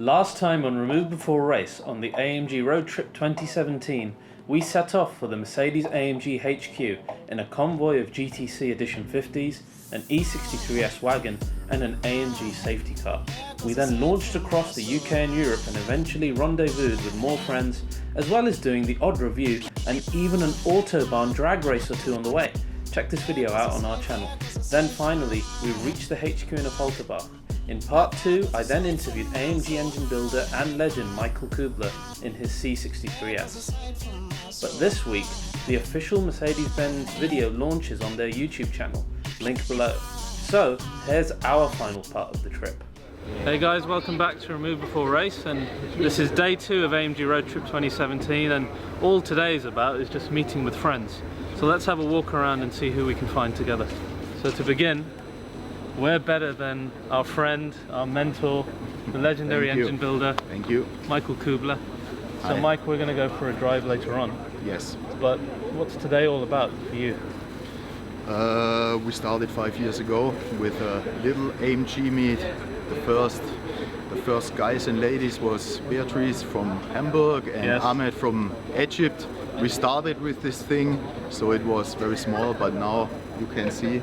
Last time on Remove Before Race on the AMG Roadtrip 2017, we set off for the Mercedes AMG HQ in a convoy of GTC Edition 50s, an E63S Wagon and an AMG safety car. We then launched across the UK and Europe and eventually rendezvoused with more friends, as well as doing the odd review and even an Autobahn drag race or two on the way. Check this video out on our channel. Then finally, we reached the HQ in Affalterbach. In part 2, I then interviewed AMG engine builder and legend Michael Kubler in his C63S. But this week, the official Mercedes Benz video launches on their YouTube channel, link below. So, here's our final part of the trip. Hey guys, welcome back to Remove Before Race, and this is day 2 of AMG Roadtrip 2017, and all today is about is just meeting with friends. So let's have a walk around and see who we can find together. So to begin, we're better than our friend, our mentor, the legendary engine builder. Thank you. Michael Kubler. So Hi. Mike, we're going to go for a drive later on. Yes. But what's today all about for you? We started 5 years ago with a little AMG meet. The first guys and ladies was Beatrice from Hamburg and Yes. Ahmed from Egypt. We started with this thing, so it was very small, but now you can see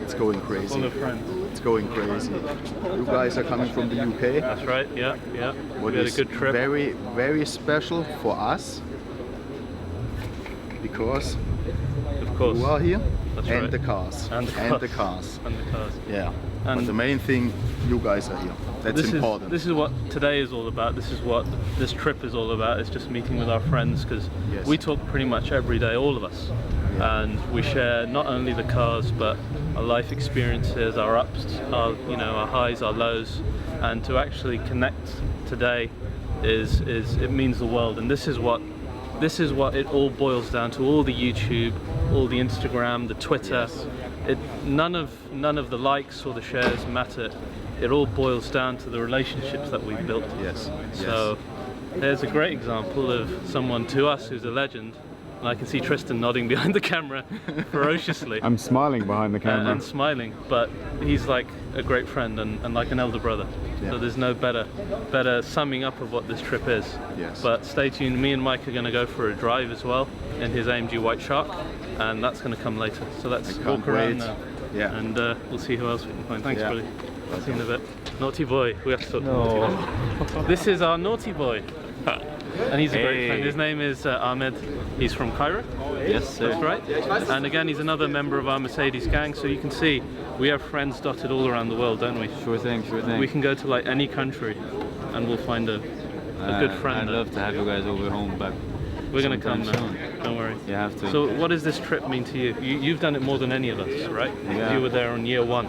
it's going crazy. Full of friends. It's going crazy. You guys are coming from the UK. That's right, yeah. What We had a is good trip. very, very special for us, because Of course. you are here. That's and right. the cars. And the cars. And the cars. Yeah. And but the main thing, you guys are here. That's important. This is what today is all about. This is what this trip is all about. It's just meeting with our friends, because Yes. we talk pretty much every day, all of us. Yeah. And we share not only the cars, but our life experiences, our ups, our highs, our lows. And to actually connect today it means the world. And this is what it all boils down to. All the YouTube, all the Instagram, the Twitter. Yes. None of the likes or the shares matter. It all boils down to the relationships that we've built. Yes. So there's a great example of someone to us who's a legend. And I can see Tristan nodding behind the camera ferociously. I'm smiling behind the camera. And smiling, but he's like a great friend and like an elder brother. Yeah. So there's no better summing up of what this trip is. Yes. But stay tuned, me and Mike are going to go for a drive as well in his AMG White Shark, and that's going to come later. So let's walk around now. Yeah. And we'll see who else we can find. Thanks, Yeah. buddy. I'll see you in a bit. Naughty boy. We have to talk to naughty boy. This is our naughty boy. And he's a great friend. His name is Ahmed. He's from Cairo. Yes, sir. That's right. And again, he's another member of our Mercedes gang. So you can see we have friends dotted all around the world, don't we? Sure thing, sure thing. We can go to like any country and we'll find a good friend. I'd love to have you guys over home, but we're going to come now. soon. Don't worry. You have to. So what does this trip mean to you? You've done it more than any of us, right? Yeah. You were there on year 1.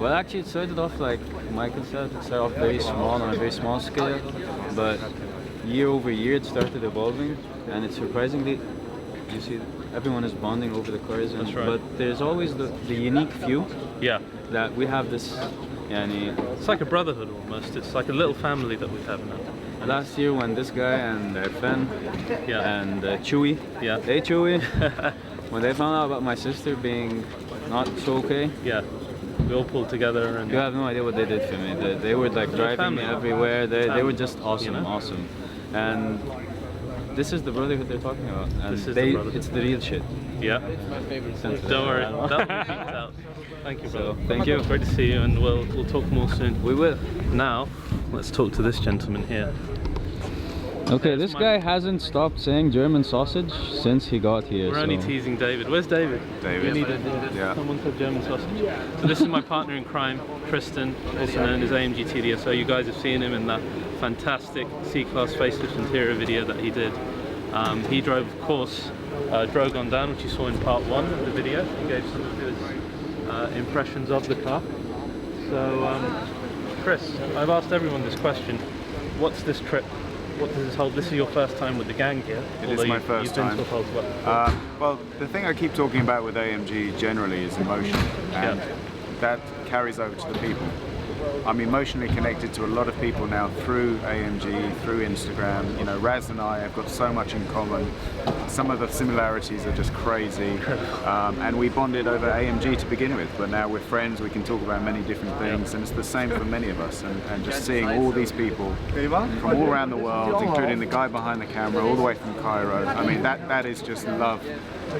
Well, actually, it started off like Michael said. It started off very small, on a very small scale, but year over year it started evolving, and it's surprisingly, you see, everyone is bonding over the cars. And, That's right. But there's always the unique few Yeah. that we have this. It's like a brotherhood almost. It's like a little family that we have now. Last year when this guy and Fen Yeah. and Chewy, Yeah. hey Chewy, when they found out about my sister being not so okay, Yeah. We all pulled together and you have no idea what they did for me. They were like driving me family. everywhere. They were just awesome, You know? awesome. And this is the brotherhood they're talking about. And This is the brotherhood. it's the real shit. yeah. Since Don't worry. That'll be beat out. Thank you, brother. thank you. Great to see you, and we'll talk more soon. We will. Now, let's talk to this gentleman here. Okay, this guy hasn't stopped saying German sausage since he got here. We're only teasing David. Where's David? David. We need someone said German sausage. So this is my partner in crime, Tristan, also known as AMG TDSO. You guys have seen him in that fantastic C-Class facelift interior video that he did. He drove, of course, Drogon down, which you saw in part 1 of the video. He gave some of his impressions of the car. So, Chris, I've asked everyone this question. What's this trip? What does this hold? This is your first time with the gang here. It is my first time. Well, the thing I keep talking about with AMG generally is emotion, and that carries over to the people. I'm emotionally connected to a lot of people now through AMG, through Instagram. You know, Raz and I have got so much in common. Some of the similarities are just crazy, and we bonded over AMG to begin with, but now we're friends, we can talk about many different things, and it's the same for many of us, and just seeing all these people from all around the world, including the guy behind the camera, all the way from Cairo. I mean, that is just love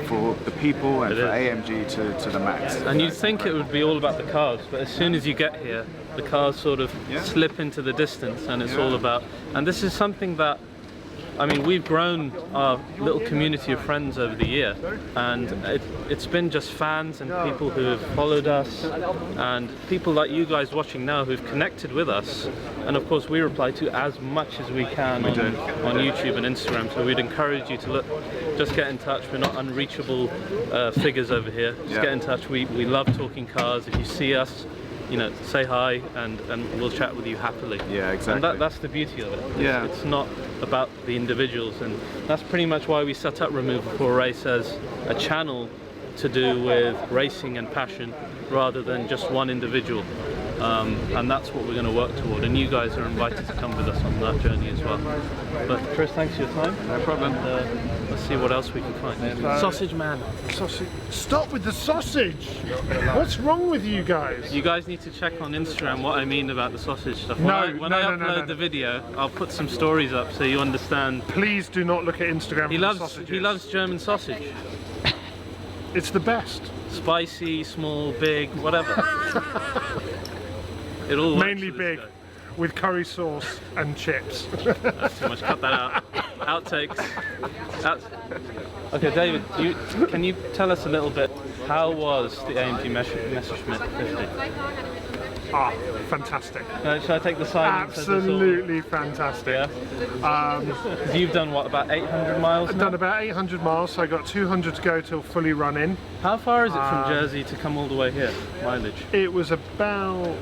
for the people and for AMG to the max. And you'd think it would be all about the cars, but as soon as you get here, the cars sort of slip into the distance, and it's all about, and this is something that, I mean, we've grown our little community of friends over the year, and it's been just fans and people who have followed us, and people like you guys watching now who've connected with us, and of course we reply to as much as we can on YouTube and Instagram, so we'd encourage you to look, just get in touch. We're not unreachable figures over here. Just get in touch. We love talking cars. If you see us, you know, say hi, and we'll chat with you happily. Yeah, exactly. And that's the beauty of it. It's not about the individuals, and that's pretty much why we set up Remove Before Race as a channel to do with racing and passion rather than just one individual. And that's what we're going to work toward, and you guys are invited to come with us on that journey as well. But Chris, thanks for your time. No problem. And, let's see what else we can find. Sausage man. Sausage. Stop with the sausage! What's wrong with you guys? You guys need to check on Instagram what I mean about the sausage stuff. When I upload the video, I'll put some stories up so you understand. Please do not look at Instagram for the sausages. He loves German sausage. It's the best. Spicy, small, big, whatever. It all mainly big, with curry sauce and chips. That's too much. Cut that out. Outtakes. Okay, David, can you tell us a little bit, how was the AMG Messerschmitt 50? Ah, fantastic. Should I take the silence? Absolutely fantastic. Yeah. You've done what, about 800 miles I've now? done about 800 miles, so I got 200 to go till fully run in. How far is it from Jersey to come all the way here, mileage? It was about...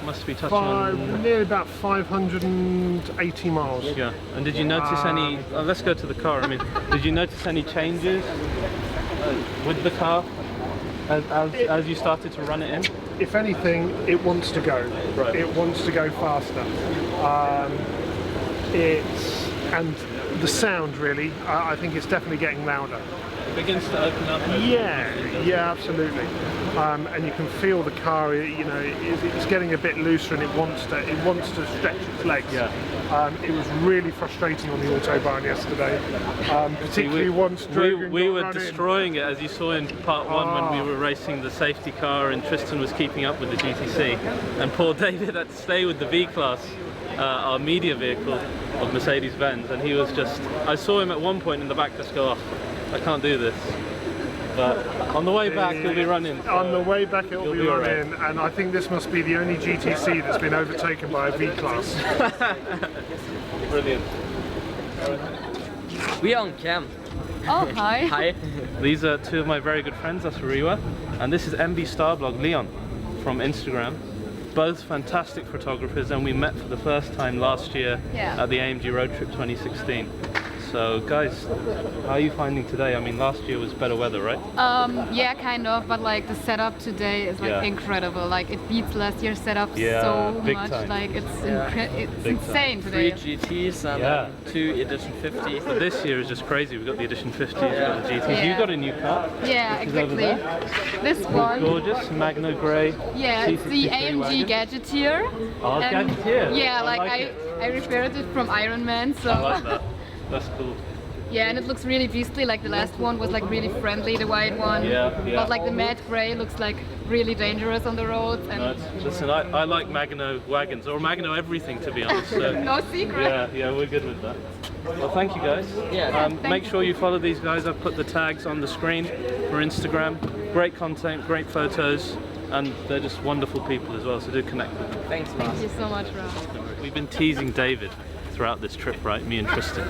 Must be touching on... nearly about 580 miles. Yeah. And did you notice any... let's go to the car. I mean, did you notice any changes with the car as you started to run it in? If anything, it wants to go. Right. It wants to go faster. And the sound, really, I think it's definitely getting louder. It begins to open up. Yeah, absolutely. And you can feel the car. You know, it's getting a bit looser, and it wants to stretch its legs. Yeah. It was really frustrating on the Autobahn yesterday, particularly once we were destroying it, as you saw in part one when we were racing the safety car, and Tristan was keeping up with the GTC, and poor David had to stay with the V-Class, our media vehicle of Mercedes Benz, and he was just, I saw him at one point in the back just go, oh, I can't do this. But on the way back he'll be running. So on the way back it'll be running, right. And I think this must be the only GTC that's been overtaken by a V-Class. Brilliant. We are on cam. Oh, hi. Hi. These are two of my very good friends, that's Riwa, and this is MB Starblog Leon from Instagram. Both fantastic photographers, and we met for the first time last year at the AMG Roadtrip 2016. So guys, how are you finding today? I mean, last year was better weather, right? Yeah, kind of, but like the setup today is like incredible. Like it beats last year's setup so much. Time. Like it's insane today. 3 GTs and 2 Edition 50. But this year is just crazy. We've got the Edition 50, we've got the GTs. Yeah. You got a new car. Yeah, exactly. This one. Gorgeous, Magno Grey. Yeah, it's the AMG Gadgeteer. Oh, And Gadgeteer. yeah, I like I repaired it from Iron Man, so. I like that. That's cool. Yeah, and it looks really beastly. Like the last one was like really friendly, the white one. Yeah. But like the matte grey looks like really dangerous on the roads. And Listen, I like Magno wagons, or Magno everything, to be honest. So, no secret. yeah, we're good with that. Well, thank you guys. Yeah. Make sure you follow these guys. I've put the tags on the screen for Instagram. Great content, great photos, and they're just wonderful people as well, so do connect with them. Thanks, Thank you so much, Rob. We've been teasing David throughout this trip, right, me and Tristan,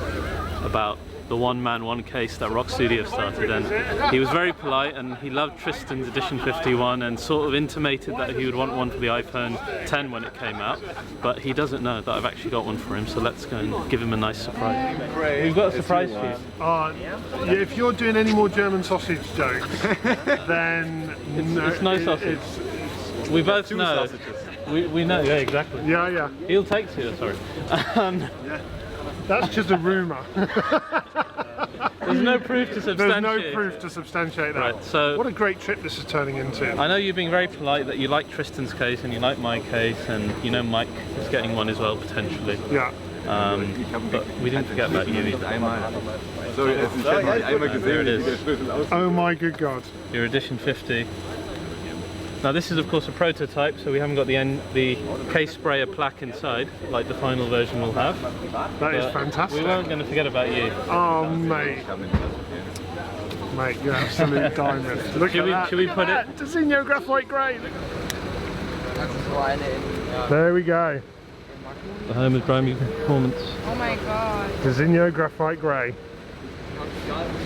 about the one man, one case that Rock Studio started, and he was very polite and he loved Tristan's Edition 51 and sort of intimated that he would want one for the iPhone 10 when it came out, but he doesn't know that I've actually got one for him, so let's go and give him a nice surprise. We've got a surprise for you. Yeah, if you're doing any more German sausage jokes, then It's no sausage. We both Two know. sausages. We know, yeah, exactly. Yeah, yeah. He'll take two, sorry. That's just a rumour. There's no proof to substantiate. There's no proof to substantiate that. Right, so what a great trip this is turning into. I know you're being very polite that you like Tristan's case and you like my case, and you know Mike is getting one as well potentially. Yeah. But we didn't forget about you either. There it is. Oh my good God. Your edition 50. Now this is of course a prototype, so we haven't got the case sprayer plaque inside like the final version will have. That is fantastic. We weren't going to forget about you. Oh mate. Mate, you're absolute diamond. Look at that. Should we put it? Designo graphite grey. There we go. The home of driving performance. Oh my god. Designo graphite grey.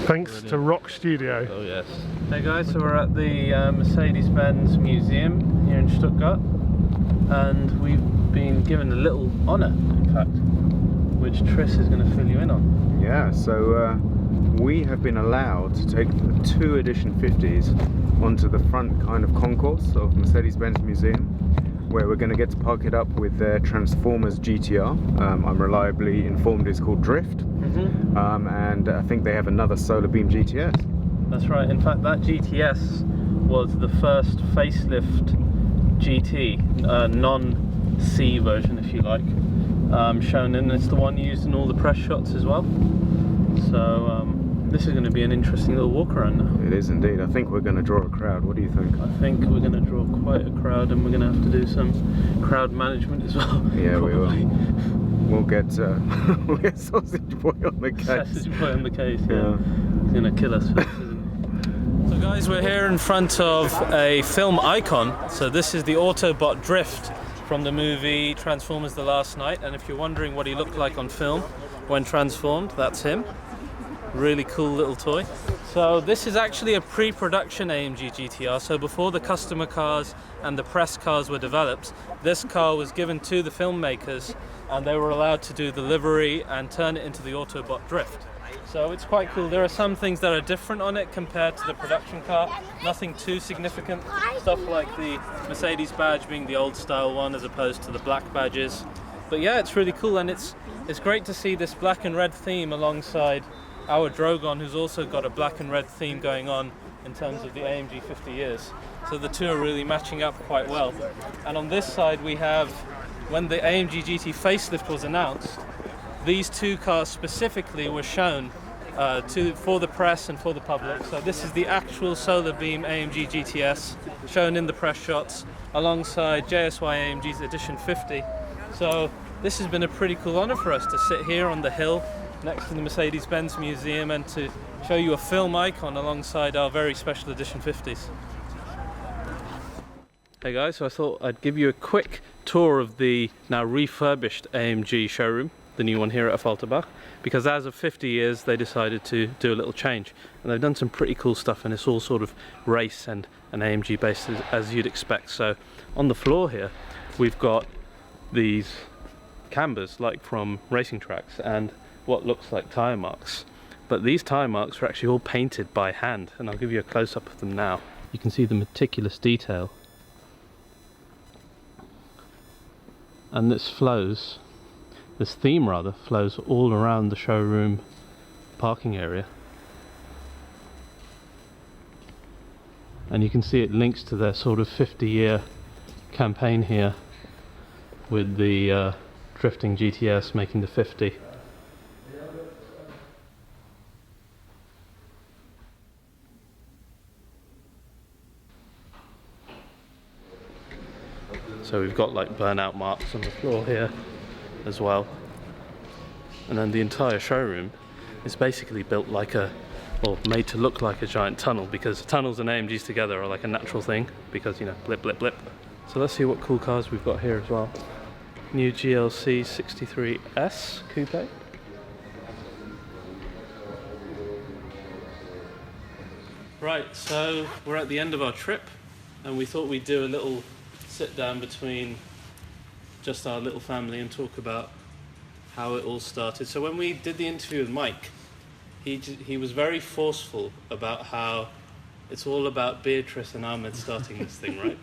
Thanks to Rock Studio. Oh yes. Hey guys, so we're at the Mercedes Benz Museum here in Stuttgart, and we've been given a little honour, in fact, which Tris is going to fill you in on. Yeah, so we have been allowed to take the 2 edition 50s onto the front kind of concourse of Mercedes Benz Museum, where we're going to get to park it up with their Transformers GT R. I'm reliably informed it's called Drift. And I think they have another Solar Beam GTS. That's right. In fact, that GTS was the first facelift GT, non-C version, if you like, shown in. It's the one used in all the press shots as well. So this is going to be an interesting little walk around now. It is indeed. I think we're going to draw a crowd. What do you think? I think we're going to draw quite a crowd, and we're going to have to do some crowd management as well. Yeah, probably. we will. We'll get we'll get Sausage Boy on the case. Sausage Boy on the case, yeah. He's going to kill us for this, isn't he? So guys, we're here in front of a film icon. So this is the Autobot Drift from the movie Transformers The Last Night, and if you're wondering what he looked like on film when transformed, that's him. Really cool little toy. So this is actually a pre-production AMG GT R, so before the customer cars and the press cars were developed, this car was given to the filmmakers and they were allowed to do the livery and turn it into the Autobot Drift. So it's quite cool. There are some things that are different on it compared to the production car. Nothing too significant. Stuff like the Mercedes badge being the old style one as opposed to the black badges. But yeah, it's really cool, and it's great to see this black and red theme alongside our Drogon, who's also got a black and red theme going on in terms of the AMG 50 years. So the two are really matching up quite well. And on this side we have, when the AMG GT facelift was announced, these two cars specifically were shown for the press and for the public. So this is the actual Solar Beam AMG GTS shown in the press shots alongside JSY AMG's Edition 50. So this has been a pretty cool honor for us to sit here on the hill next to the Mercedes Benz Museum and to show you a film icon alongside our very special Edition 50s. Hey guys, so I thought I'd give you a quick tour of the now refurbished AMG showroom, the new one here at Affalterbach, because as of 50 years they decided to do a little change, and they've done some pretty cool stuff, and it's all sort of race and AMG based as you'd expect. So on the floor here we've got these cambers like from racing tracks and what looks like tyre marks, but these tyre marks are actually all painted by hand, and I'll give you a close-up of them now. You can see the meticulous detail, and this theme flows all around the showroom parking area, and you can see it links to their sort of 50-year campaign here with the drifting GTS making the 50. So we've got like burnout marks on the floor here as well. And then the entire showroom is basically built like or made to look like a giant tunnel, because tunnels and AMGs together are like a natural thing, because, you know, blip, blip, blip. So let's see what cool cars we've got here as well. New GLC E63S Coupe. Right, so we're at the end of our trip, and we thought we'd do a little sit down between just our little family and talk about how it all started. So when we did the interview with Mike, he was very forceful about how it's all about Beatrice and Ahmed starting this thing, right?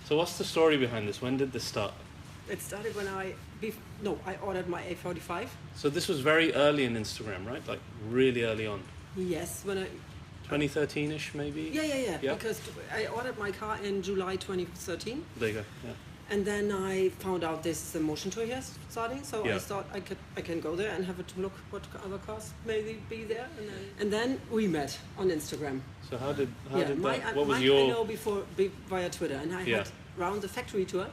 So what's the story behind this? When did this start? It started when I ordered my A45. So this was very early in Instagram, right? Like really early on. Yes, when I 2013ish maybe? Yeah. Because I ordered my car in July 2013. There you go. Yeah. And then I found out this motion tour here starting, so Yeah. I thought I can go there and have a look what other cars maybe be there, and then we met on Instagram. So how did that? What What was Mike your? I know before via Twitter, and I had round the factory tour.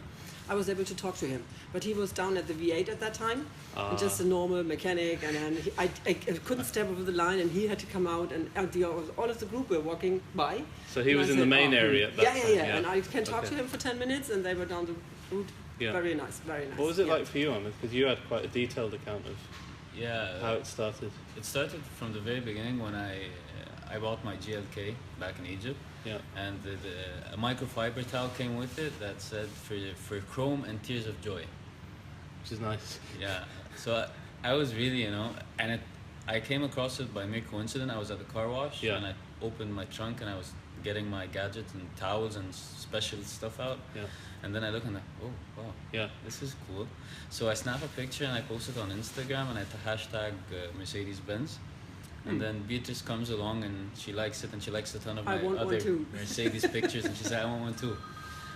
I was able to talk to him, but he was down at the V8 at that time, and just a normal mechanic. And then I couldn't step over the line, and he had to come out, and all of the group were walking by. So he was in the main area at that time. Yeah. And I can talk to him for 10 minutes, and they were down the route. Yeah. Very nice, very nice. What was it like for you, Ahmed? Because you had quite a detailed account of how it started. It started from the very beginning when I bought my GLK back in Egypt. Yeah. And a microfiber towel came with it that said for chrome and tears of joy. Which is nice. Yeah. So I was really, and I came across it by mere coincidence. I was at the car wash and I opened my trunk and I was getting my gadgets and towels and special stuff out. Yeah. And then I look and oh wow, yeah, this is cool. So I snap a picture and I post it on Instagram and I hashtag Mercedes Benz. And then Beatrice comes along and she likes it, and she likes a ton of my other Mercedes pictures, and she said, I want one too.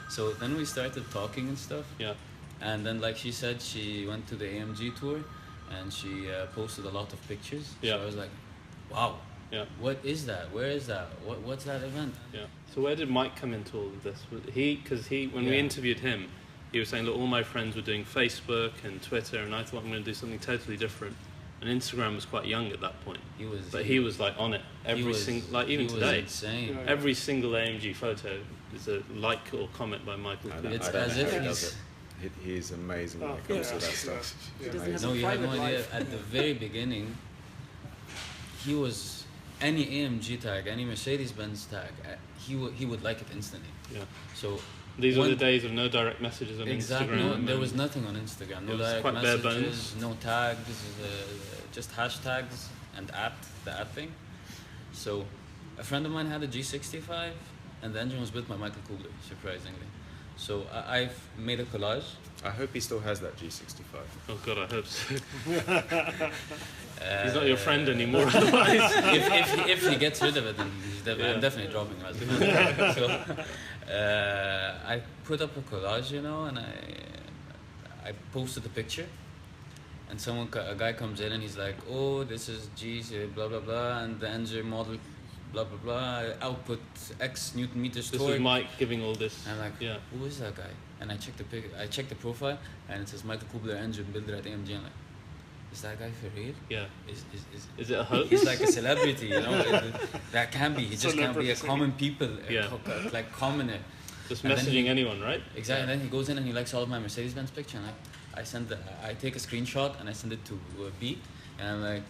So then we started talking and stuff. Yeah. And then, like she said, she went to the AMG tour and she posted a lot of pictures. Yeah. So I was like, wow. Yeah. What is that? Where is that? What's that event? Yeah. So where did Mike come into all of this? Because when we interviewed him, he was saying, look, all my friends were doing Facebook and Twitter, and I thought I'm going to do something totally different. And Instagram was quite young at that point. He was like on it every single, like even today. Insane. Every single AMG photo is a like or comment by Michael. It's as if he's amazing when it comes to that stuff. No, you have no idea. At the very beginning, he was any AMG tag, any Mercedes Benz tag, he would like it instantly. Yeah. So. These were the days of no direct messages on Instagram. No, there was nothing on Instagram. No direct quite messages, bare bones. no tags, just hashtags and the app thing. So a friend of mine had a G65 and the engine was built by Michael Kubler, surprisingly. So I've made a collage. I hope he still has that G65. Oh God, I hope so. He's not your friend anymore, otherwise. if he gets rid of it, then I'm definitely dropping him. So I put up a collage, and I posted the picture, and a guy comes in and he's like, oh, this is G, blah blah blah, and the engine model, blah blah blah, output X Newton meters torque. This is Mike giving all this. And I'm like, who is that guy? And I checked the profile, and it says Michael Kubler, engine builder at AMG. I'm like, is that guy for real? Yeah. Is it a hoax? He's like a celebrity, That can't be. He just can't be a common people, like commoner. Just messaging anyone, right? Exactly. And then he goes in and he likes all of my Mercedes Benz picture, and I take a screenshot and I send it to B, and I'm like,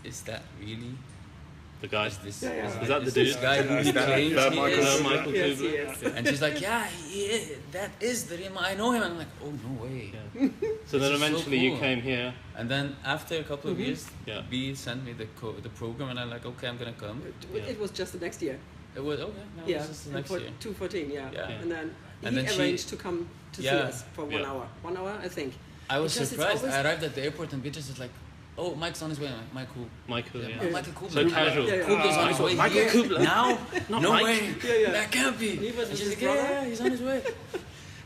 is that really? The guy. Is that the dude? This guy who claims Michael Kubler? And she's like, yeah, that is the real. I know him. And I'm like, oh no way. Yeah. So then eventually you came here. And then after a couple of years, B sent me the program, and I'm like, okay, I'm gonna come. It was just the next year. It was okay. No, it was just the next year. 2014, and then and he then arranged to come to see us for 1 hour. 1 hour, I think. I was surprised. I arrived at the airport and Beatrice is like, oh, Mike's on his way. I'm like, Michael, Michael Kubler. So casual. Kubler's on his way. Michael Kubler. Now? Not no Mike. way. That can't be. And she's like, yeah, he's on his way.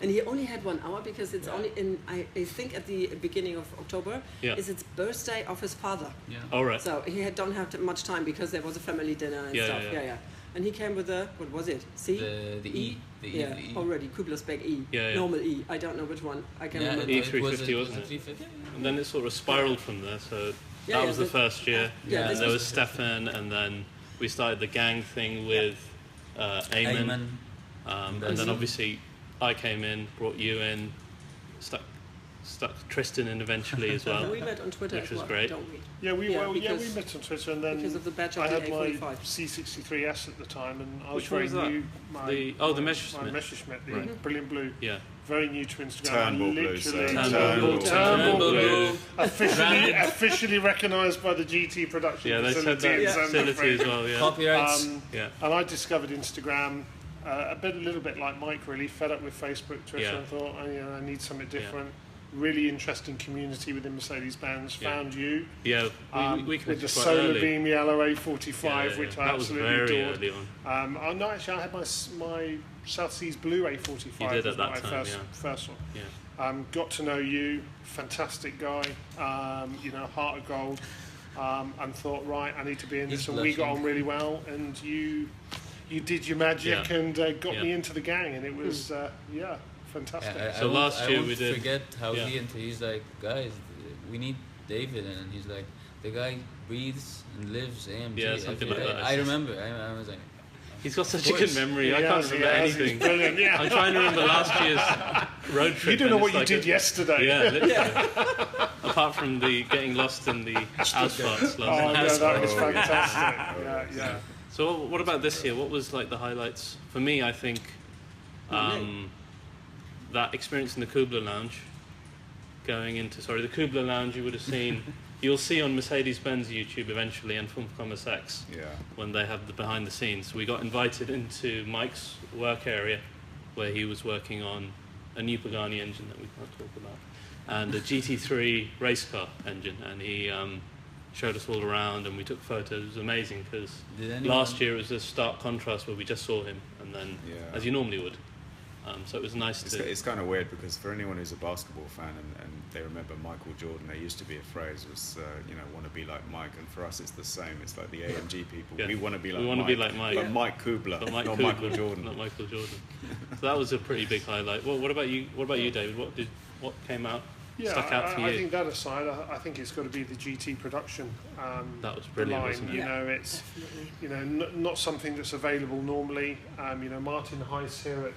And he only had 1 hour because it's only in, I think at the beginning of October, is its birthday of his father. Yeah. All right. So he don't have much time because there was a family dinner and stuff. Yeah. And he came with what was it? C? The E. The E. Already, Kubler spec E. Yeah. Normal E. I don't know which one. I can remember. E350, wasn't it? And then it sort of spiraled from there. So that was the first year. And there was Stefan, and then we started the gang thing with Eamon. And then obviously I came in, brought you in, stuck Tristan in eventually as well. We met on Twitter, which was great. Don't we? Yeah, we met on Twitter, and then because of the badge of I had the my A45. C63S at the time, and I was Which one very was new. The Messerschmitt. My Messerschmitt, the brilliant blue. Yeah. Very new to Instagram. Turnbull blue, Turnbull blue. Officially recognised by the GT production facility. They said that facility as well. Yeah. Copyrights. And I discovered Instagram a little bit like Mike, really fed up with Facebook, Twitter, and thought, I need something different. Really interesting community within Mercedes-Benz. Found you. Yeah, we with the quite solar early. beam yellow A45, which I absolutely adored. Early on. No, actually, I had my South Seas Blue A45. You did was at that my time, first one. Yeah. Got to know you, fantastic guy. Heart of gold. And thought, right, I need to be in this. And we got on really well. And you did your magic and got me into the gang, and it was fantastic. I last year we won't did. forget how he's like, guys, we need David, and he's like, the guy breathes and lives AMG. Yeah, something like that. I remember. I was like, he's got such a good memory. I can't remember anything. Brilliant. Yeah. I'm trying to remember last year's road trip. You don't know what you like did yesterday. Yeah, literally. Apart from the getting lost in the asphalts. That was fantastic. Yeah. So what about this year? What was like the highlights? For me, I think that experience in the Kubler Lounge, the Kubler Lounge you would have seen, you'll see on Mercedes Benz YouTube eventually, and Fünf Komma Sechs, when they have the behind the scenes. We got invited into Mike's work area where he was working on a new Pagani engine that we can't talk about, and a GT3 race car engine, and he showed us all around and we took photos. It was amazing because last year it was a stark contrast where we just saw him and then, as you normally would. So it was nice It's kind of weird because for anyone who's a basketball fan and they remember Michael Jordan, there used to be a phrase was, want to be like Mike, and for us it's the same. It's like the AMG people. We want to be like Mike. But Mike Kubler, not Michael Jordan. Not Michael Jordan. So that was a pretty big highlight. Well, what about you? What about you, David? What came out? Stuck out for you? I think that aside, I think it's got to be the GT production. That was brilliant, wasn't it? It's not something that's available normally. Martin Heiss here at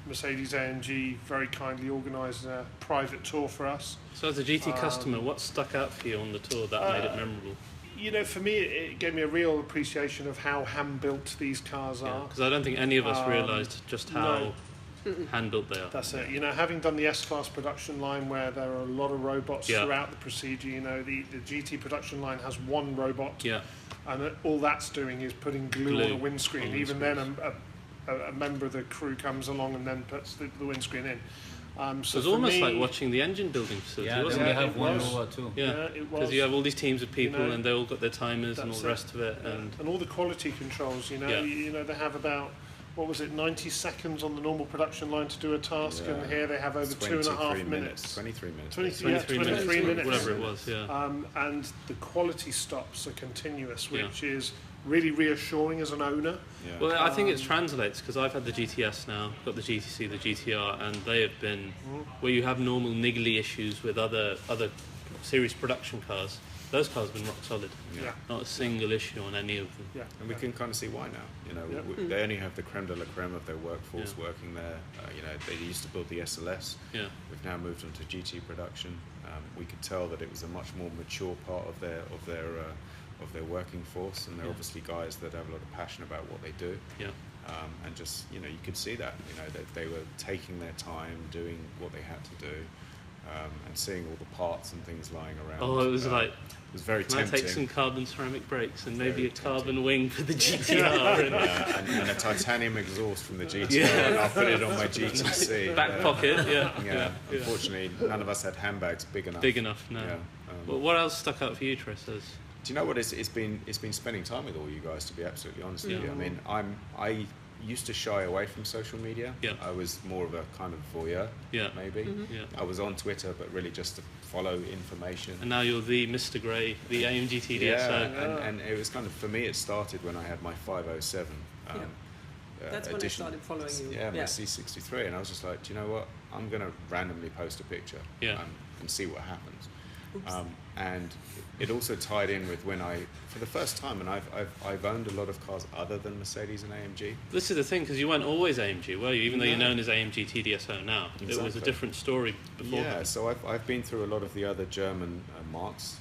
Mercedes AMG very kindly organised a private tour for us. So as a GT customer, what stuck out for you on the tour that made it memorable? For me, it gave me a real appreciation of how hand-built these cars are. Because I don't think any of us realised just how hand-built they are. That's it. Having done the S-Class production line where there are a lot of robots throughout the procedure, the GT production line has one robot. Yeah. And all that's doing is putting glue on the windscreen. Even then, a member of the crew comes along and then puts the windscreen in. So it was almost like watching the engine building facility, wasn't it? Yeah, they have one robot too. Yeah, it was. Because you have all these teams of people and they all got their timers and all the rest of it. And all the quality controls, they have about, 90 seconds on the normal production line to do a task, and here they have over 2.5 minutes. 23 minutes. 23 minutes. Whatever it was, and the quality stops are continuous, which is really reassuring as an owner. Yeah. Well, I think it translates because I've had the GTS now, got the GTC, the GTR, and they have been where you have normal niggly issues with other series production cars. Those cars have been rock solid. Yeah. Not a single issue on any of them. Yeah. And we can kind of see why now. They only have the creme de la creme of their workforce working there. They used to build the SLS. Yeah. We've now moved on to GT production. We could tell that it was a much more mature part of their working force, and they're obviously guys that have a lot of passion about what they do. Yeah. And just you could see that they were taking their time doing what they had to do, and seeing all the parts and things lying around. Oh, it was like. It was very tempting. Can I take some carbon ceramic brakes and maybe a carbon wing for the GTR? and a titanium exhaust from the GTR, and I'll put it on my GTC. Back pocket, yeah. Unfortunately, none of us had handbags big enough. Big enough, no. Yeah. Well, what else stuck out for you, Tris? Do you know what? It's been spending time with all you guys, to be absolutely honest with you. I mean, I used to shy away from social media. Yeah. I was more of a kind of voyeur, maybe. Mm-hmm. Yeah. I was on Twitter, but really just to follow information. And now you're the Mr. Grey, the AMG TDSO. Yeah, and it was kind of, for me, it started when I had my 507. That's when I started following you. Yeah, my C63, and I was just like, do you know what? I'm going to randomly post a picture and see what happens. And it also tied in with when for the first time, and I've owned a lot of cars other than Mercedes and AMG. This is the thing, because you weren't always AMG, were you? Even though you're known as AMG TDSO now, It was a different story before. Yeah, so I've been through a lot of the other German marques,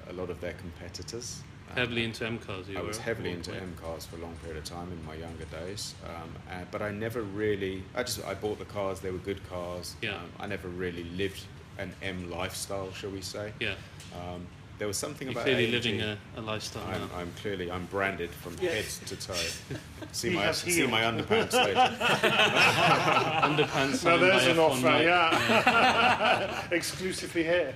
a lot of their competitors. Heavily into M cars. I was heavily into M cars for a long period of time in my younger days, but I never really. I bought the cars; they were good cars. Yeah. I never really lived an M lifestyle, shall we say? Yeah. there was something You're about clearly AMG. living a lifestyle now. I'm branded from head to toe. See He my has underpants later. Underpants. No, there's an F1 offer, Mike. yeah. Exclusively here.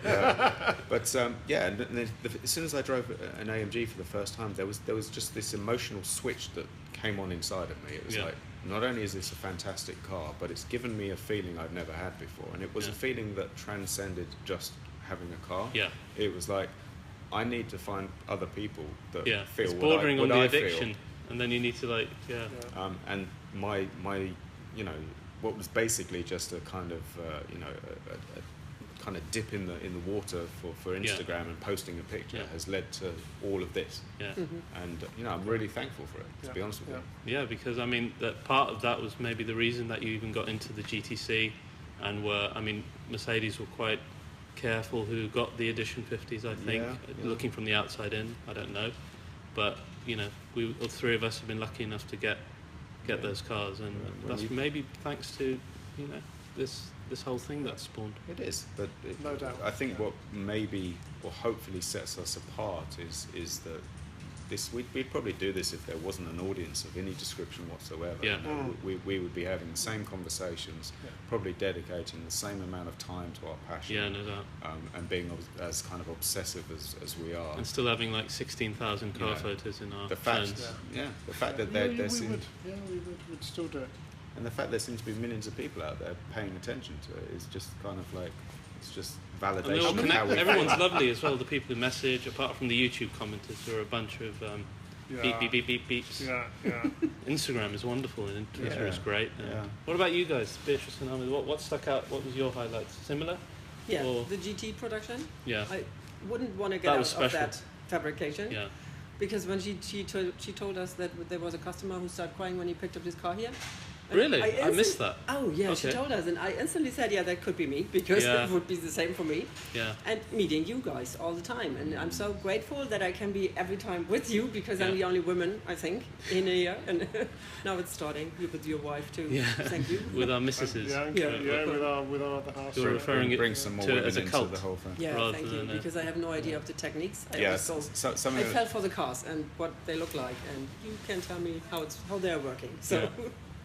But and then as soon as I drove an AMG for the first time, there was just this emotional switch that came on inside of me. It was like, not only is this a fantastic car, but it's given me a feeling I'd never had before, and it was a feeling that transcended just having a car. Yeah. It was like, I need to find other people that feel it's bordering what on the I addiction, feel. and then you need to like, And my what was basically just a kind of a kind of dip in the water for Instagram and posting a picture has led to all of this. And I'm really thankful for it, to be honest with you. Yeah, because I mean that part of that was maybe the reason that you even got into the GTC, and Mercedes were quite careful who got the Edition 50s, I think, looking from the outside in. I don't know, but we all three of us have been lucky enough to get those cars, and that's maybe thanks to this whole thing that's spawned. It is, but no doubt. I think what maybe or hopefully sets us apart is that we'd probably do this if there wasn't an audience of any description whatsoever. Yeah. We would be having the same conversations, probably dedicating the same amount of time to our passion. Yeah, no doubt. And being as kind of obsessive as we are. And still having like 16,000 car photos in our phones. The fact that we'd still do it. And the fact there seems to be millions of people out there paying attention to it is just kind of like, it's just validation of how we everyone's lovely as well, the people who message, apart from the YouTube commenters who are a bunch of beep, beep, beep, beep, beeps. Instagram is wonderful and Twitter is great. What about you guys, Beatrice and Ahmed? What stuck out? What was your highlights? Similar? Yeah, the GT production. Yeah. I wouldn't want to get out of that fabrication. Yeah. Because when she told us that there was a customer who started crying when he picked up his car here. Really? I missed that. Oh, yeah, Okay. she told us, and I instantly said, yeah, that could be me, because it would be the same for me. Yeah. And meeting you guys all the time, and I'm so grateful that I can be every time with you, because I'm the only woman, I think, in here, and now it's starting with your wife too. Yeah. Thank you. With our missuses. With our other house. You're referring it bring some more to it women as a into cult. the whole thing. Yeah, thank you, because I have no idea of the techniques. I fell for the cars and what they look like, and you can tell me how they're working. So.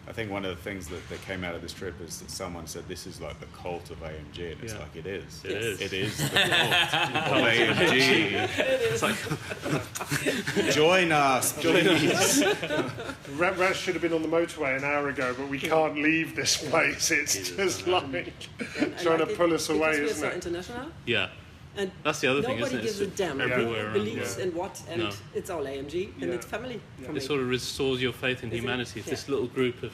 I think one of the things that came out of this trip is that someone said this is like the cult of AMG, and it's like it is. It is the cult of AMG. It's like join us, please. Raz should have been on the motorway an hour ago, but we can't leave this place. It's just like trying to pull us away, because isn't we're it? so international. Yeah. And that's the other thing, isn't it? Nobody gives a damn. Everywhere Who believes in what, and it's all AMG, and it's family. It sort of restores your faith in humanity. If this little group of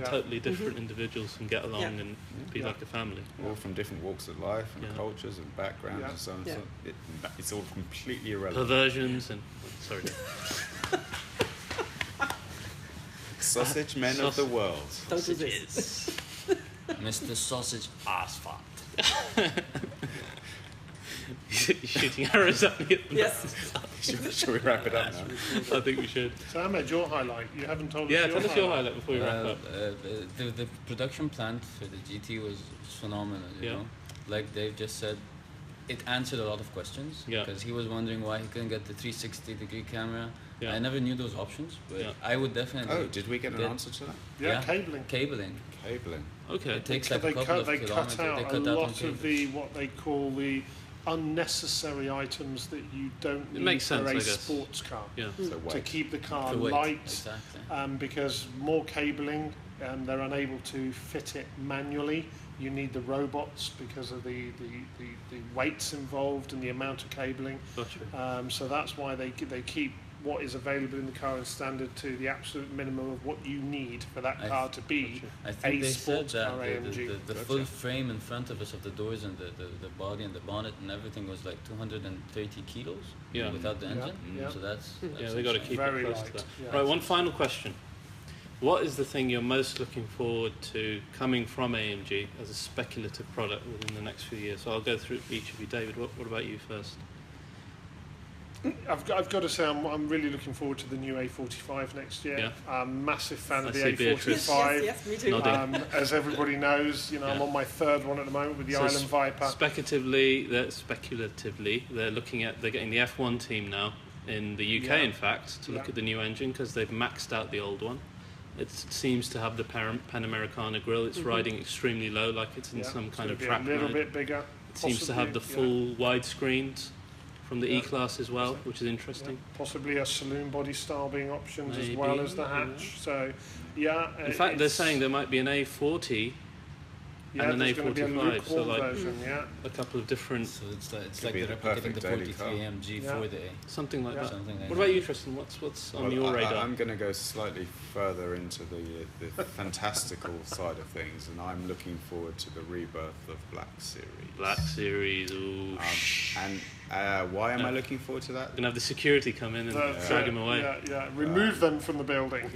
totally different individuals can get along and be like a family. All from different walks of life and cultures and backgrounds and so on. So it's all completely irrelevant. Perversions and... Sorry. Sausage men of the world. Don't do this. Mr. Sausage Asphalt. You're shooting arrows at me. Yes. Should we wrap it up now? I think we should. So Ahmed, your highlight. You haven't told us Yeah, tell us your highlight before we wrap up. The production plant for the GT was phenomenal, you know. Like Dave just said, it answered a lot of questions. Because he was wondering why he couldn't get the 360-degree camera. I never knew those options, but I would definitely... Oh, did we get an answer to that? Yeah, cabling. Cabling. Okay. It takes like a couple of kilometers. They cut out a lot of the, what they call the unnecessary items that you don't need for a sports car. To keep the car light, because more cabling, they're unable to fit it manually. You need the robots because of the weights involved and the amount of cabling. So that's why they keep what is available in the car and standard to the absolute minimum of what you need for that car to be a sports car AMG. The full frame in front of us of the doors and the body and the bonnet and everything was like 230 kilos without the engine. So that's they got to keep very it close light. to that. Right, one final question. What is the thing you're most looking forward to coming from AMG as a speculative product within the next few years? So I'll go through each of you. David, what about you first? I've got to say, I'm really looking forward to the new A45 next year. Yeah. I'm a massive fan of the Beatrice. A45. Yes, me too. As everybody knows, I'm on my third one at the moment with the Island Viper. Speculatively, they're getting the F1 team now in the UK, in fact, to look at the new engine because they've maxed out the old one. It seems to have the Panamericana grille. It's riding extremely low, like it's in some kind of track a little mode. bit bigger. It seems to have the full wide screens from the E-Class as well, which is interesting. Possibly a saloon body style being options as well as the hatch. So, in fact, they're saying there might be an A40 and an A45, so like version, a couple of different. So it's like they're replicating the 43 AMG for the A. Something like that. Something like what about you, Tristan? What's on your radar? I'm going to go slightly further into the fantastical side of things, and I'm looking forward to the rebirth of Black Series. Black Series, ooh. And why am I looking forward to that? We're going to have the security come in and drag them away. Remove them from the building.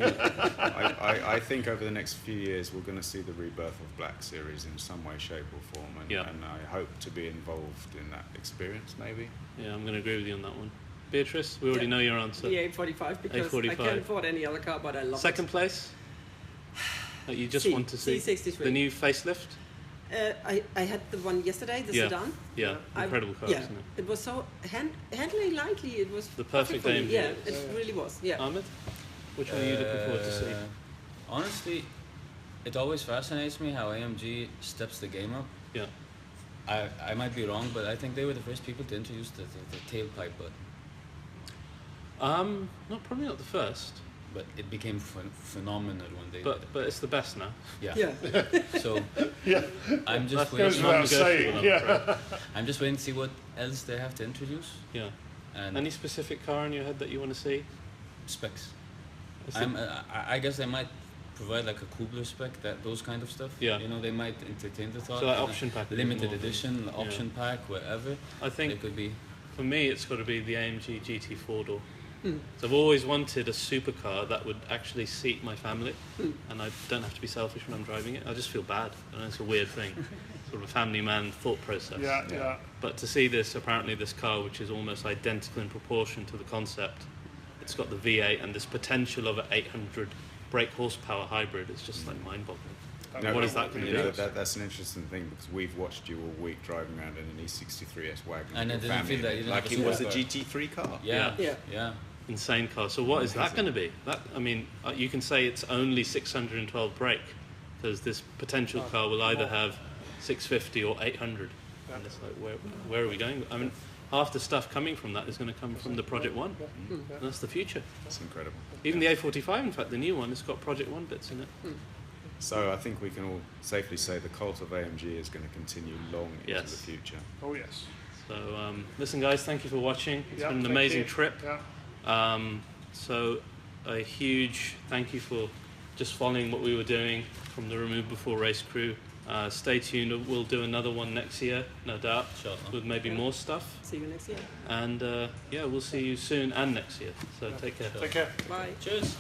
I think over the next few years we're going to see the rebirth of Black Series in some way, shape or form, and I hope to be involved in that experience, maybe. Yeah, I'm going to agree with you on that one. Beatrice, we already know your answer. The A45, because A45. I can't afford any other car, but I love Second place? That you just want to see? C63. The new facelift? I had the one yesterday, the sedan. Yeah, incredible car, isn't it? It was so handling lightly. It was the perfect AMG. Yeah, it really was. Yeah. Ahmed, which one are you looking forward to see? Honestly, it always fascinates me how AMG steps the game up. Yeah. I might be wrong, but I think they were the first people to introduce the tailpipe button. Probably not the first. But it became phenomenal when they did it. But it's the best now. Yeah. So I'm just waiting. Goes without saying. I'm just waiting to see what else they have to introduce. Yeah. And any specific car in your head that you want to see? Specs. I guess they might provide like a Kubler spec, those kind of stuff. Yeah. They might entertain the thought. So like option pack. Limited edition, option pack, wherever. I think it could be. For me, it's got to be the AMG GT 4-door. So I've always wanted a supercar that would actually seat my family, and I don't have to be selfish when I'm driving it. I just feel bad, and it's a weird thing, sort of a family man thought process. Yeah. But to see this car, which is almost identical in proportion to the concept, it's got the V8 and this potential of an 800 brake horsepower hybrid. It's just like mind-boggling. What is that going to do? That's an interesting thing because we've watched you all week driving around in an E63S Wagon. And I didn't feel that like it was a GT3 car. Yeah. Insane car. So what is that going to be? You can say it's only 612 brake because this potential car will either have 650 or 800. And it's like, where are we going? I mean, half the stuff coming from that is going to come from the Project One. And that's the future. That's incredible. Even the A45, in fact, the new one, it's got Project One bits in it. So I think we can all safely say the cult of AMG is going to continue long into the future. Oh yes. So listen, guys, thank you for watching. It's been an amazing trip. So a huge thank you for just following what we were doing from the Remove Before Race crew. Stay tuned, we'll do another one next year, no doubt, with maybe more stuff. See you next year. And we'll see you soon and next year. So take care. Take care. Bye. Cheers.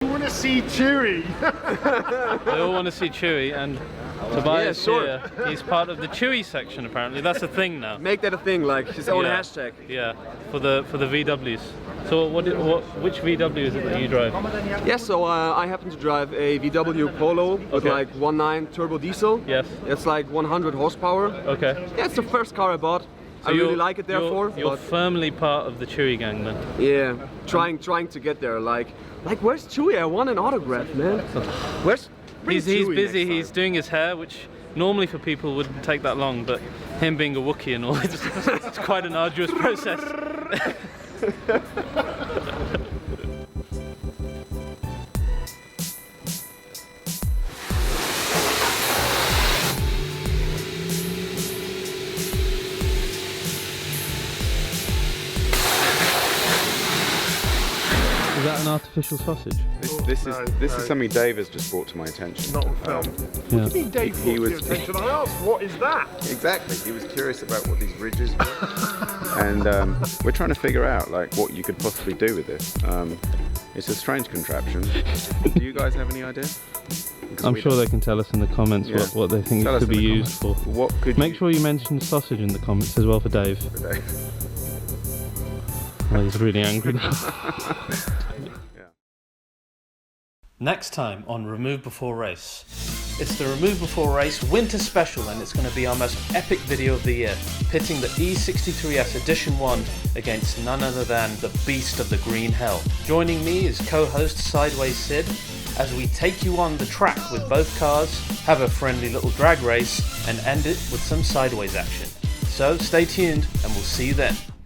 I want to see Chewy. They all want to see Chewy, and Tobias here, he's part of the Chewy section apparently. That's a thing now. Make that a thing, like his own hashtag. Yeah, for the VWs. So which VW is it that you drive? Yes, so I happen to drive a VW Polo with like 1.9 turbo diesel. Yes. It's like 100 horsepower. Okay. Yeah, it's the first car I bought. So I really like it, therefore. You're firmly part of the Chewy gang, then. Yeah, trying to get there. Like where's Chewy? I want an autograph, man. He's busy. He's doing his hair, which normally for people wouldn't take that long, but him being a Wookiee and all, it's quite an arduous process. Is that an artificial sausage? This is something Dave has just brought to my attention. Not film. What do you mean Dave brought to your attention? I asked, what is that? Exactly. He was curious about what these ridges were, and we're trying to figure out like what you could possibly do with this. It's a strange contraption. Do you guys have any idea? I'm sure they can tell us in the comments what they think it could be used for. Make sure you mention sausage in the comments as well for Dave. Oh, he's really angry now. Next time on Remove Before Race. It's the Remove Before Race Winter Special, and it's going to be our most epic video of the year, pitting the E63S Edition 1 against none other than the beast of the green hell. Joining me is co-host Sideways Sid as we take you on the track with both cars, have a friendly little drag race, and end it with some sideways action. So stay tuned and we'll see you then.